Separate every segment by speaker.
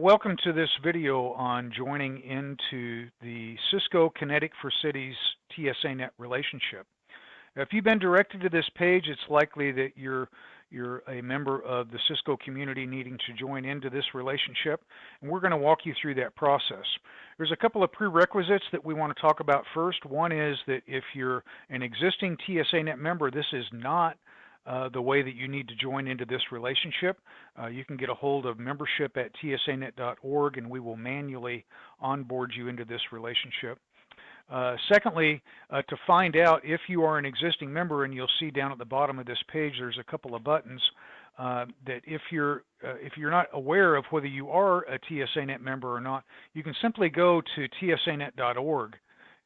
Speaker 1: welcome to this video on joining into the Cisco Kinetic for Cities TSANet relationship. If you've been directed to this page, it's likely that you're a member of the Cisco community needing to join into this relationship, and we're going to walk you through that process. There's a couple of prerequisites that we want to talk about first. One is that if you're an existing TSANet member, this is not the way that you need to join into this relationship. You can get a hold of membership at tsanet.org, and we will manually onboard you into this relationship. Secondly, to find out if you are an existing member, and you'll see down at the bottom of this page there's a couple of buttons that if you're not aware of whether you are a TSANet member or not, you can simply go to tsanet.org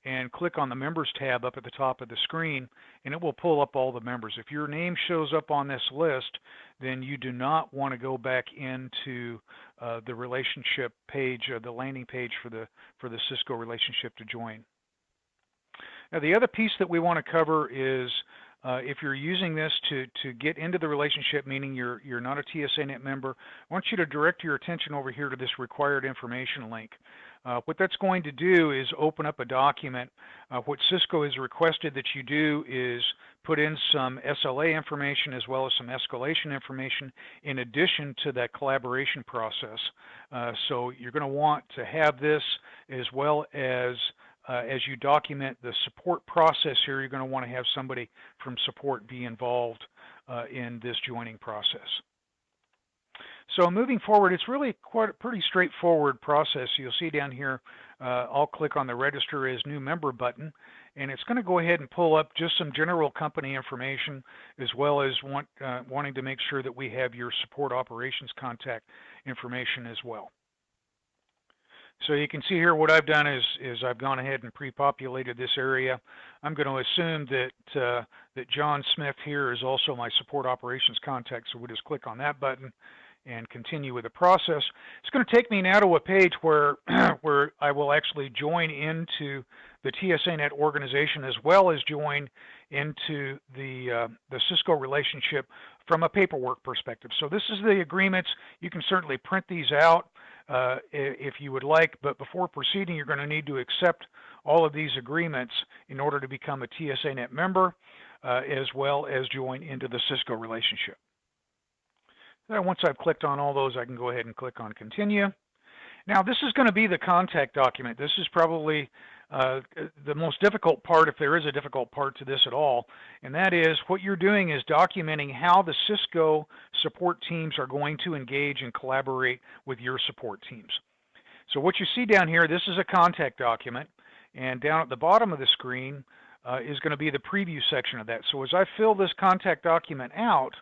Speaker 1: and click on the Members tab up at the top of the screen, and it will pull up all the members. If your name shows up on this list, then you do not want to go back into the relationship page, the landing page for the Cisco relationship to join. Now, the other piece that we want to cover is if you're using this to get into the relationship, meaning you're not a TSANet member, I want you to direct your attention over here to this required information link. What that's going to do is open up a document. What Cisco has requested that you do is put in some SLA information as well as some escalation information in addition to that collaboration process. So you're going to want to have this as well as you document the support process here. You're going to want to have somebody from support be involved in this joining process. So moving forward, it's really quite a pretty straightforward process. You'll see down here, I'll click on the Register as New Member button, and it's going to go ahead and pull up just some general company information, as well as wanting to make sure that we have your support operations contact information as well. So you can see here what I've done is I've gone ahead and pre-populated this area. I'm going to assume that John Smith here is also my support operations contact, so we'll just click on that button and continue with the process. It's going to take me now to a page where where I will actually join into the TSANet organization as well as join into the Cisco relationship from a paperwork perspective. So this is the agreements. You can certainly print these out if you would like, but before proceeding, you're going to need to accept all of these agreements in order to become a TSANet member as well as join into the Cisco relationship. Then once I've clicked on all those, I can go ahead and click on Continue. Now, this is going to be the contact document. This is probably the most difficult part, if there is a difficult part to this at all, and that is what you're doing is documenting how the Cisco support teams are going to engage and collaborate with your support teams. So what you see down here, this is a contact document, and down at the bottom of the screen is going to be the preview section of that. So as I fill this contact document out,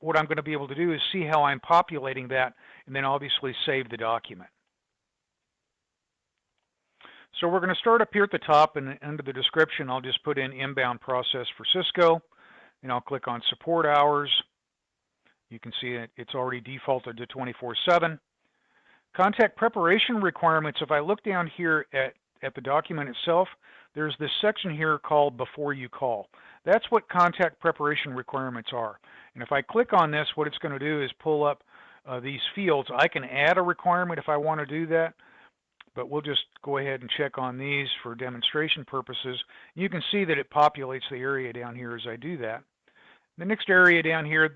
Speaker 1: what I'm going to be able to do is see how I'm populating that, and then obviously save the document. So we're going to start up here at the top, and under the description, I'll just put in inbound process for Cisco, and I'll click on support hours. You can see it's already defaulted to 24/7. Contact preparation requirements, if I look down here at the document itself, there's this section here called Before You Call. That's what contact preparation requirements are. And if I click on this, what it's going to do is pull up these fields. I can add a requirement if I want to do that, but we'll just go ahead and check on these for demonstration purposes. You can see that it populates the area down here as I do that. The next area down here,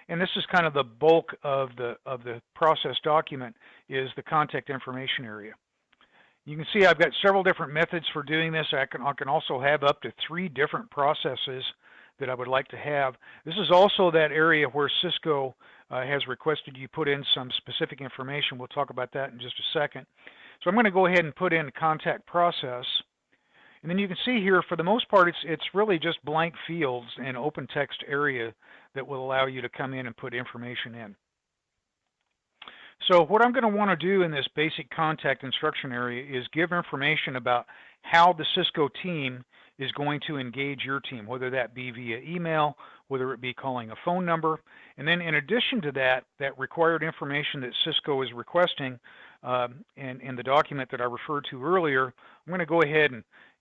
Speaker 1: and this is kind of the bulk of the process document, is the contact information area. You can see I've got several different methods for doing this. I can also have up to 3 different processes that I would like to have. This is also that area where Cisco has requested you put in some specific information. We'll talk about that in just a second. So I'm going to go ahead and put in contact process. And then you can see here, for the most part, it's really just blank fields and open text area that will allow you to come in and put information in. So what I'm going to want to do in this basic contact instruction area is give information about how the Cisco team is going to engage your team, whether that be via email, whether it be calling a phone number. And then in addition to that required information that Cisco is requesting in the document that I referred to earlier, I'm going to go ahead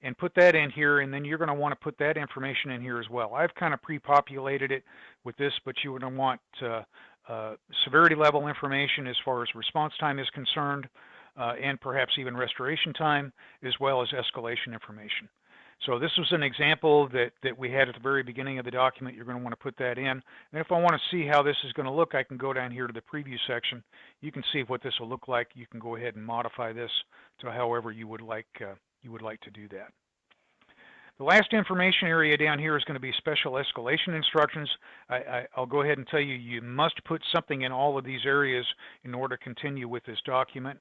Speaker 1: and put that in here, and then you're going to want to put that information in here as well. I've kind of pre-populated it with this, but you would want severity level information as far as response time is concerned, and perhaps even restoration time, as well as escalation information. So this was an example that we had at the very beginning of the document. You're going to want to put that in. And if I want to see how this is going to look, I can go down here to the preview section. You can see what this will look like. You can go ahead and modify this to however you would like to do that. The last information area down here is going to be special escalation instructions. I'll go ahead and tell you, you must put something in all of these areas in order to continue with this document.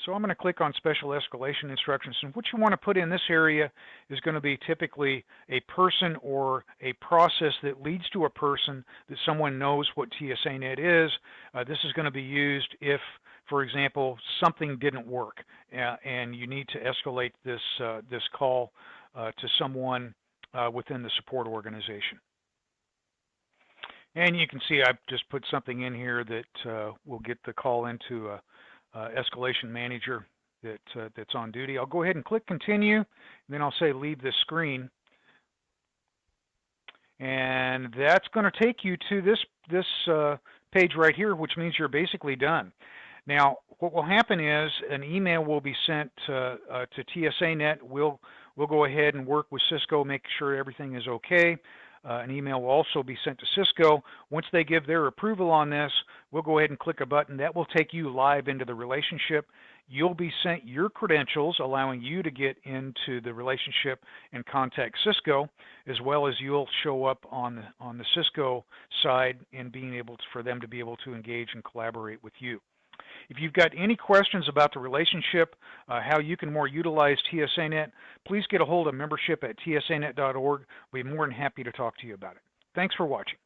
Speaker 1: So I'm going to click on special escalation instructions, and what you want to put in this area is going to be typically a person or a process that leads to a person that someone knows what TSANet is. This is going to be used if, for example, something didn't work and you need to escalate this call to someone within the support organization. And you can see I've just put something in here that will get the call into a escalation manager that's on duty. I'll go ahead and click continue, and then I'll say leave this screen. And that's going to take you to this page right here, which means you're basically done. Now, what will happen is an email will be sent to TSANet. We'll go ahead and work with CIsco, make sure everything is okay. An email will also be sent to CIsco. Once they give their approval on this, we'll go ahead and click a button. That will take you live into the relationship. You'll be sent your credentials, allowing you to get into the relationship and contact CIsco, as well as you'll show up on the CIsco side and being able to, for them to be able to engage and collaborate with you. If you've got any questions about the relationship, how you can more utilize TSANet, please get a hold of membership at tsanet.org. We'll be more than happy to talk to you about it. Thanks for watching.